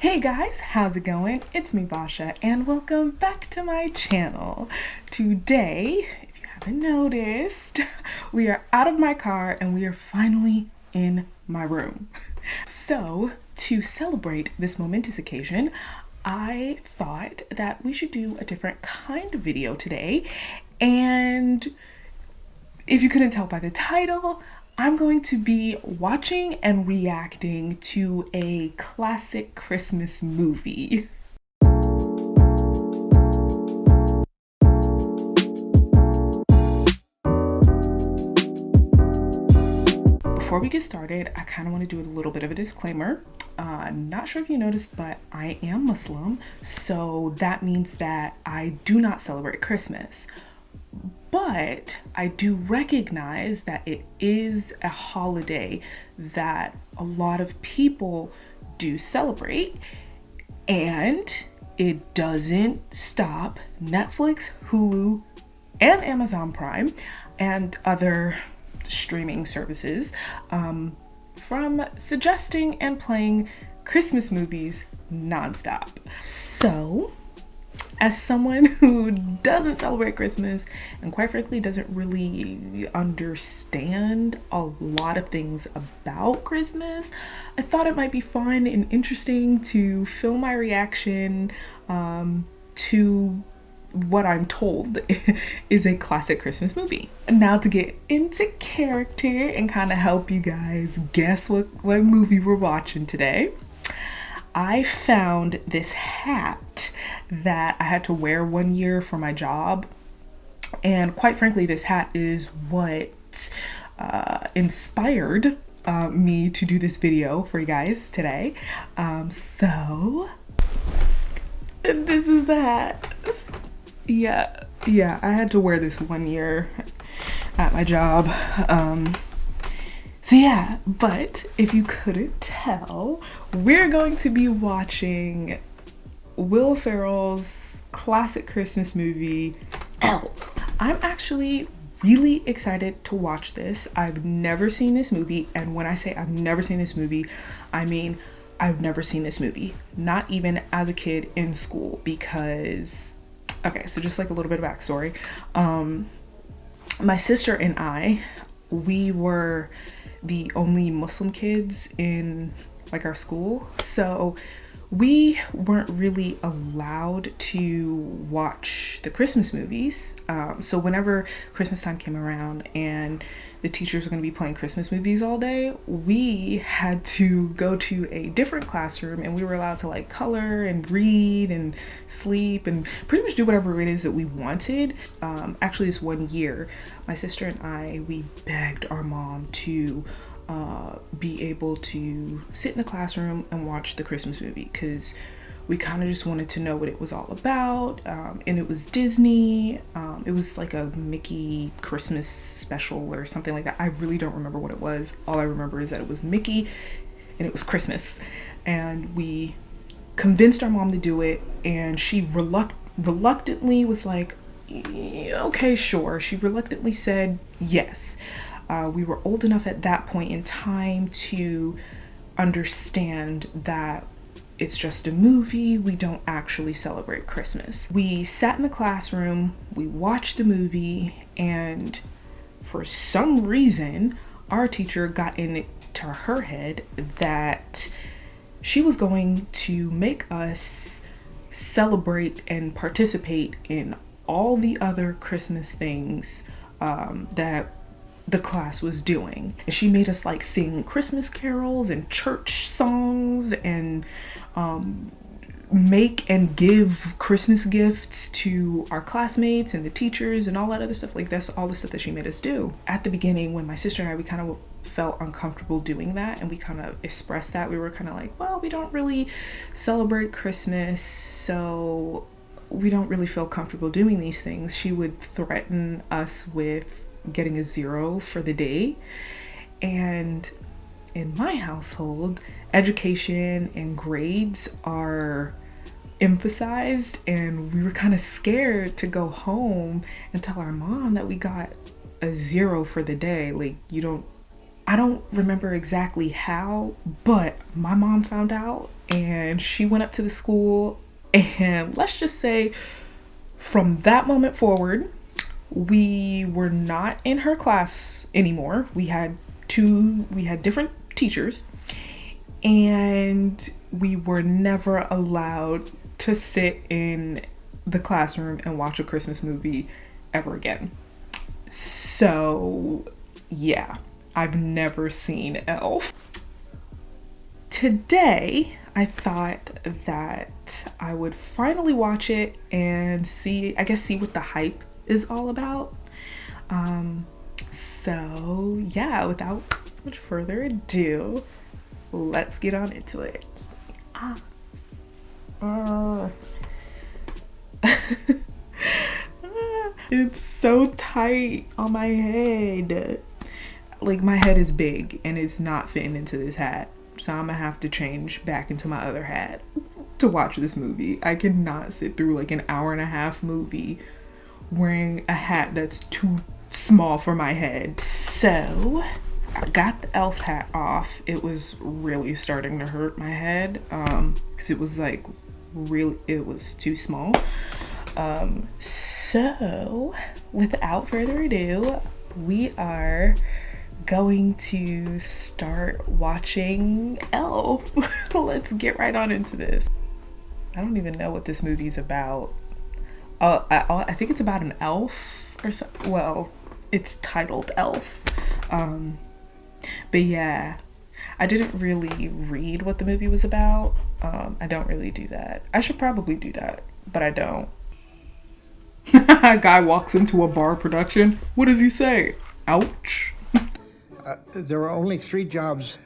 Hey guys, how's it going? It's me, Basha, and welcome back to my channel. Today, if you haven't noticed, we are out of my car and we are finally in my room. So, to celebrate this momentous occasion, I thought that we should do a different kind of video today. And if you couldn't tell by the title, I'm going to be watching and reacting to a classic Christmas movie. Before we get started, I kind of want to do a little bit of a disclaimer. Not sure if you noticed, but I am Muslim, so that means that I do not celebrate Christmas. But I do recognize that it is a holiday that a lot of people do celebrate, and it doesn't stop Netflix, Hulu, and Amazon Prime and other streaming services from suggesting and playing Christmas movies nonstop. So, as someone who doesn't celebrate Christmas and quite frankly doesn't really understand a lot of things about Christmas, I thought it might be fun and interesting to film my reaction to what I'm told is a classic Christmas movie. And now to get into character and kind of help you guys guess what movie we're watching today, I found this hat that I had to wear one year for my job. And quite frankly, this hat is what inspired me to do this video for you guys today. So this is the hat. Yeah, I had to wear this one year at my job. So yeah, but if you couldn't tell, we're going to be watching Will Ferrell's classic Christmas movie, Elf. I'm actually really excited to watch this. I've never seen this movie, and when I say I've never seen this movie, I mean I've never seen this movie, not even as a kid in school, because, okay, so just like a little bit of backstory. My sister and I, we were the only Muslim kids in like our school, so we weren't really allowed to watch the Christmas movies. So whenever Christmas time came around and the teachers were going to be playing Christmas movies all day, we had to go to a different classroom and we were allowed to like color and read and sleep and pretty much do whatever it is that we wanted. Actually, this one year, my sister and I, we begged our mom to be able to sit in the classroom and watch the Christmas movie because we kind of just wanted to know what it was all about. And it was Disney. It was like a Mickey Christmas special or something like that. I really don't remember what it was. All I remember is that it was Mickey and it was Christmas. And we convinced our mom to do it, and she reluctantly was like, okay, sure. She reluctantly said yes. We were old enough at that point in time to understand that it's just a movie. We don't actually celebrate Christmas. We sat in the classroom, we watched the movie, and for some reason, our teacher got into her head that she was going to make us celebrate and participate in all the other Christmas things that the class was doing. And she made us like sing Christmas carols and church songs and make and give Christmas gifts to our classmates and the teachers and all that other stuff. Like, that's all the stuff that she made us do. At the beginning, when my sister and I, we kind of felt uncomfortable doing that, and we kind of expressed that. We were kind of like, well, we don't really celebrate Christmas, so we don't really feel comfortable doing these things. She would threaten us with getting a 0 for the day. And in my household, education and grades are emphasized, and we were kind of scared to go home and tell our mom that we got a 0 for the day. Like, I don't remember exactly how, but my mom found out and she went up to the school, and let's just say from that moment forward, we were not in her class anymore. We had different teachers, and we were never allowed to sit in the classroom and watch a Christmas movie ever again. So yeah, I've never seen Elf. Today, I thought that I would finally watch it and see what the hype is all about. So yeah, without much further ado, let's get on into it. It's so tight on my head. Like, my head is big and it's not fitting into this hat. So I'm gonna have to change back into my other hat to watch this movie. I cannot sit through like an hour-and-a-half movie wearing a hat that's too small for my head. So I got the elf hat off. It was really starting to hurt my head because it was too small. So without further ado, we are going to start watching Elf. Let's get right on into this. I don't even know what this movie is about. I think it's about an elf or so. Well, it's titled Elf. But yeah, I didn't really read what the movie was about. I don't really do that. I should probably do that, but I don't. A guy walks into a bar production. What does he say? Ouch. There are only 3 jobs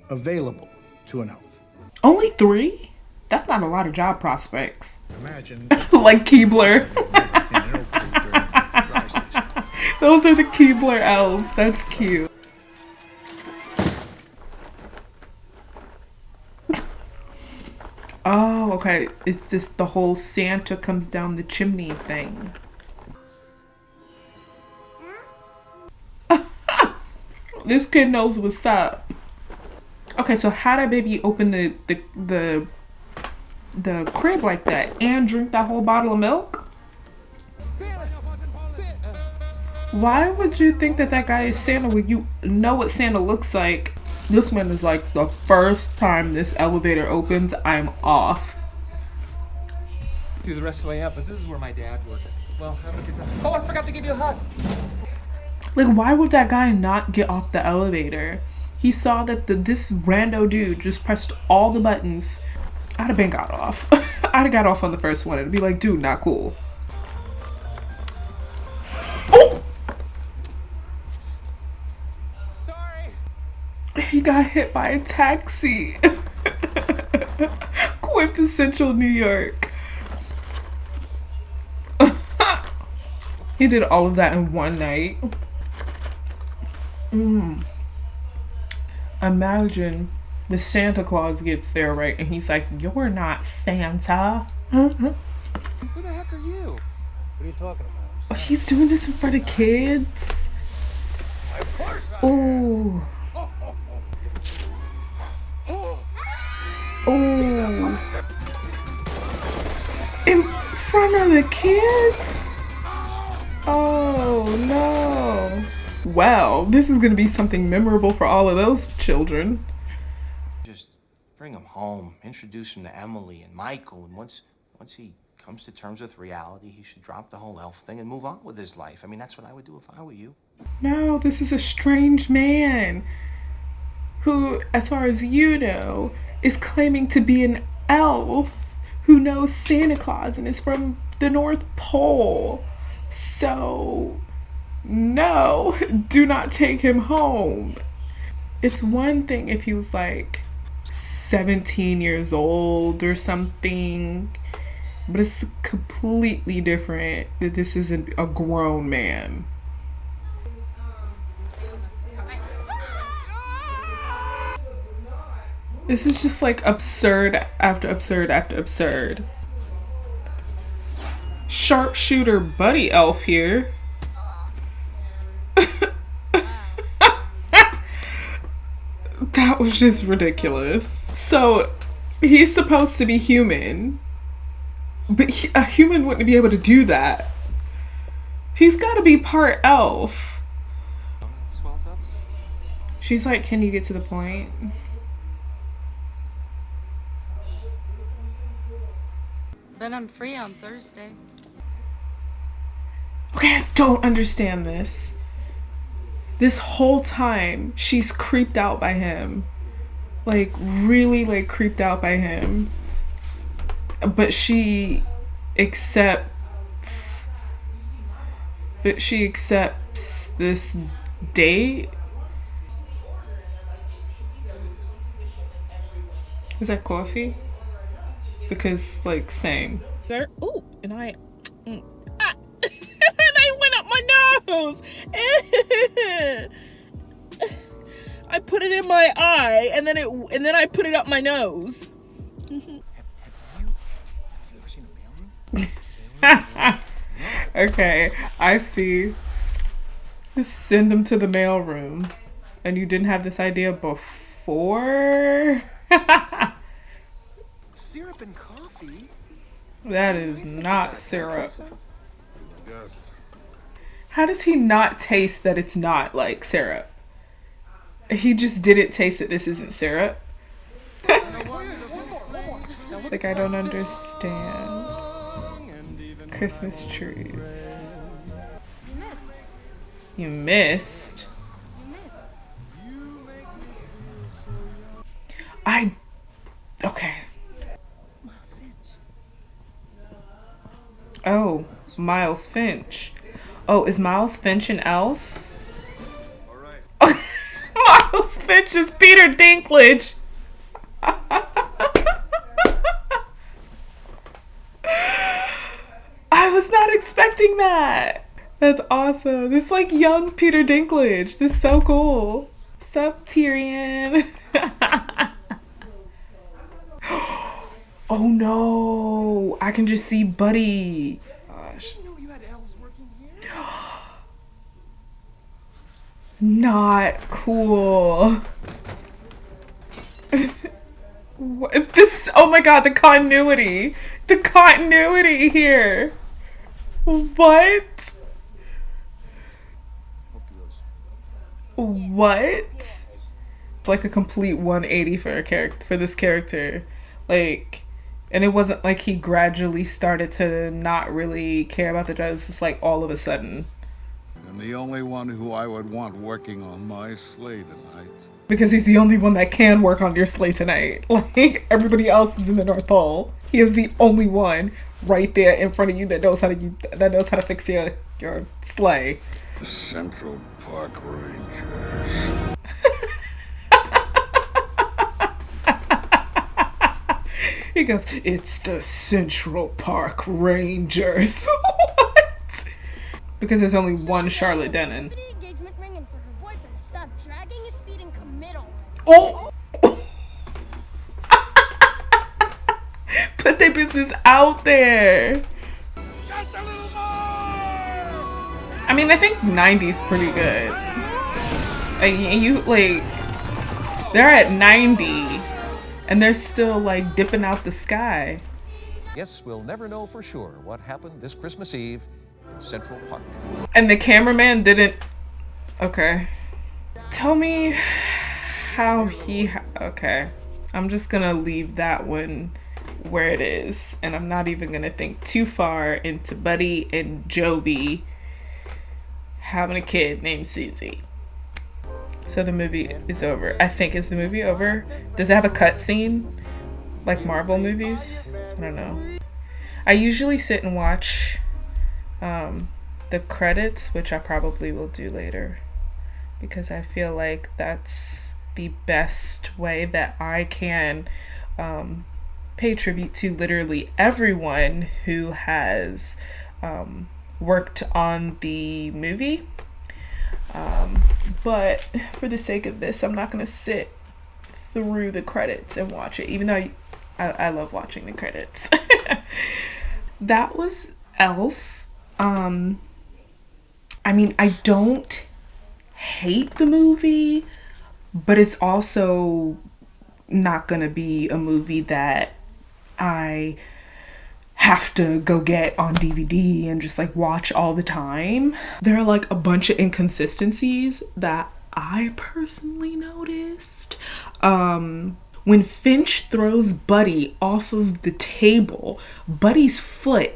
available to an elf. Only 3? That's not a lot of job prospects. Imagine. Like Keebler. Those are the Keebler elves. That's cute. Oh, okay. It's just the whole Santa comes down the chimney thing. This kid knows what's up. Okay, so how'd I baby open the crib like that and drink that whole bottle of milk? Why would you think that guy is Santa when you know what Santa looks like? This one is like, the first time this elevator opens, I'm off. Do the rest of the way up, but this is where my dad works. Well, have a good time. Oh, I forgot to give you a hug. Like, why would that guy not get off the elevator? He saw that this rando dude just pressed all the buttons. I'd have been got off. I'd have got off on the first one. It'd be like, dude, not cool. Oh! Sorry. He got hit by a taxi. Quintessential New York. He did all of that in one night. Imagine the Santa Claus gets there, right? And he's like, "You're not Santa." Who the heck are you? What are you talking about? Oh, he's doing this in front of kids. Of course I Oh. Oh. In front of the kids? Oh no. Well, this is gonna be something memorable for all of those children. Just bring him home, introduce him to Emily and Michael, and once he comes to terms with reality, he should drop the whole elf thing and move on with his life. I mean, that's what I would do if I were you. No, this is a strange man who, as far as you know, is claiming to be an elf who knows Santa Claus and is from the North Pole. So, no, do not take him home. It's one thing if he was like 17 years old or something, but it's completely different that this isn't a grown man. This is just like absurd after absurd after absurd. Sharpshooter buddy elf here. That was just ridiculous. So He's supposed to be human, but a human wouldn't be able to do that. He's got to be part elf. Swells up. She's like, can you get to the point? But I'm free on Thursday. Okay, I don't understand this. This whole time, she's creeped out by him. Like, really, like, creeped out by him. But she accepts... this date? Is that coffee? Because, like, same. Oh, and I and I went up my nose. I put it in my eye, and then I put it up my nose. Have you ever seen a mailroom? Okay, I see. Just send them to the mailroom. And you didn't have this idea before? Syrup and coffee? That is not syrup. I guess. How does he not taste that it's not like syrup? He just didn't taste it. This isn't syrup. Like, I don't understand. Christmas trees. You missed? Okay. Oh, Miles Finch. Oh, is Miles Finch an elf? Miles Finch is Peter Dinklage. I was not expecting that. That's awesome. This is like young Peter Dinklage. This is so cool. Sup, Tyrion? Oh no, I can just see Buddy. Gosh. You know you had elves working here? Not cool. What, this, oh my god, the continuity. The continuity here. What? What? It's like a complete 180 for a character, for this character. Like, and it wasn't like he gradually started to not really care about the job. It's just like all of a sudden. And the only one who I would want working on my sleigh tonight. Because he's the only one that can work on your sleigh tonight. Like, everybody else is in the North Pole. He is the only one right there in front of you that knows how to fix your sleigh. Central Park Rangers. He goes, it's the Central Park Rangers. What? Because there's only one Charlotte Denon. Engagement ring and for her boyfriend to stop dragging his feet and commit already. Oh! Put their business out there. I mean, I think 90's pretty good. Like, you, like, they're at 90 and they're still like dipping out the sky. Guess we'll never know for sure what happened this Christmas Eve in Central Park. And the cameraman didn't. Okay. Tell me how he. Okay. I'm just gonna leave that one where it is. And I'm not even gonna think too far into Buddy and Jovi having a kid named Susie. So the movie is over. I think, is the movie over? Does it have a cut scene? Like Marvel movies? I don't know. I usually sit and watch the credits, which I probably will do later. Because I feel like that's the best way that I can pay tribute to literally everyone who has worked on the movie. But for the sake of this, I'm not going to sit through the credits and watch it, even though I love watching the credits. That was Elf. I mean, I don't hate the movie, but it's also not gonna be a movie that I have to go get on DVD and just like watch all the time. There are like a bunch of inconsistencies that I personally noticed. When Finch throws Buddy off of the table, Buddy's foot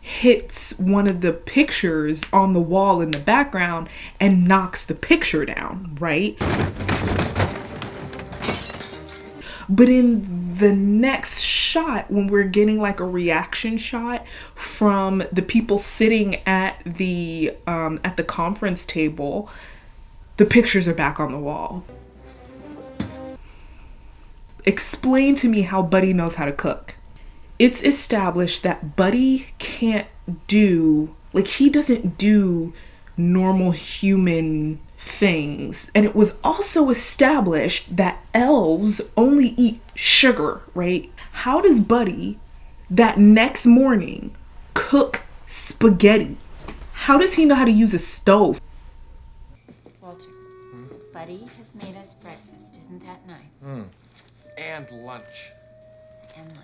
hits one of the pictures on the wall in the background and knocks the picture down, right? But in the next shot, when we're getting like a reaction shot from the people sitting at the conference table, the pictures are back on the wall. Explain to me how Buddy knows how to cook. It's established that Buddy can't do, like, he doesn't do normal human things. And it was also established that elves only eat sugar, right? How does Buddy that next morning cook spaghetti? How does he know how to use a stove? Walter, Buddy has made us breakfast. Isn't that nice? And lunch. And lunch.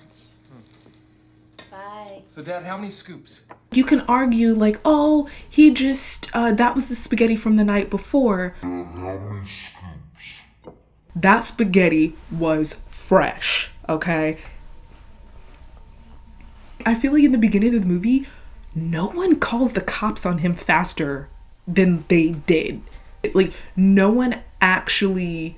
Bye. So, Dad, how many scoops? You can argue like, oh, he just, that was the spaghetti from the night before. That spaghetti was fresh, okay? I feel like in the beginning of the movie, no one calls the cops on him faster than they did. Like, no one actually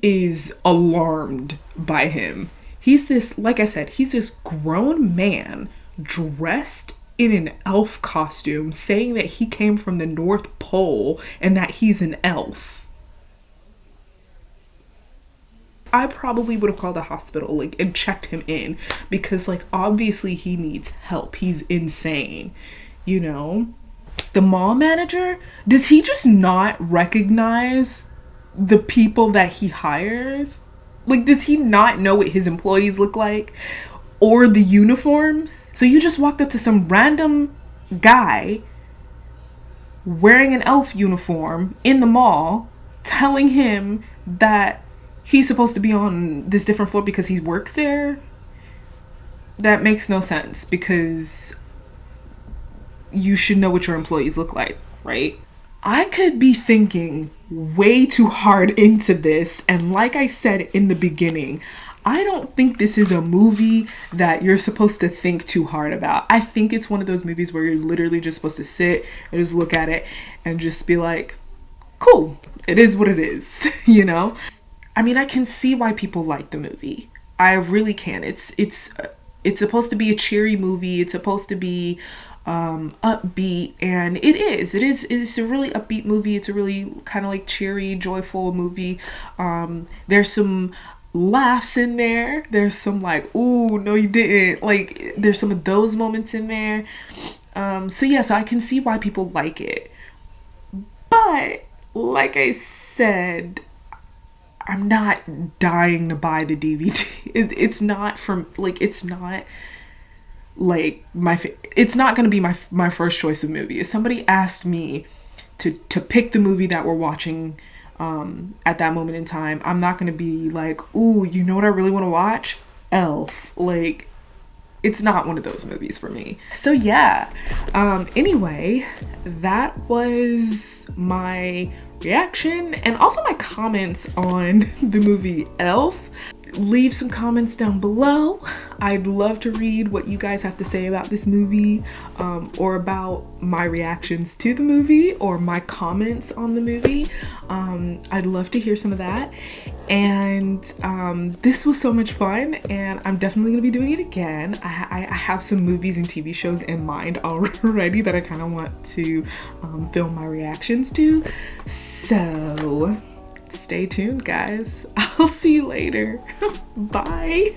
is alarmed by him. He's this, like I said, he's this grown man dressed in an elf costume saying that he came from the North Pole and that he's an elf. I probably would have called the hospital, like, and checked him in because, like, obviously he needs help. He's insane, you know? The mall manager, does he just not recognize the people that he hires? Like, does he not know what his employees look like or the uniforms? So you just walked up to some random guy wearing an elf uniform in the mall, telling him that he's supposed to be on this different floor because he works there? That makes no sense because you should know what your employees look like, right? I could be thinking way too hard into this, and like I said in the beginning, I don't think this is a movie that you're supposed to think too hard about. I think it's one of those movies where you're literally just supposed to sit and just look at it and just be like, cool, it is what it is, you know? I mean, I can see why people like the movie. I really can. It's supposed to be a cheery movie. It's supposed to be upbeat, and it's a really upbeat movie. It's a really kind of like cheery, joyful movie. There's some laughs in there. There's some like, ooh, no you didn't, like, there's some of those moments in there. So yes, I can see why people like it, but like I said, I'm not dying to buy the DVD. It's not it's not going to be my first choice of movie. If somebody asked me to pick the movie that we're watching at that moment in time, I'm not going to be like, ooh, you know what I really want to watch? Elf. Like, it's not one of those movies for me. So yeah, anyway, that was my reaction and also my comments on the movie Elf. Leave some comments down below. I'd love to read what you guys have to say about this movie, or about my reactions to the movie or my comments on the movie. I'd love to hear some of that. And this was so much fun, and I'm definitely gonna be doing it again. I have some movies and TV shows in mind already that I kind of want to film my reactions to. So stay tuned, guys. I'll see you later. Bye.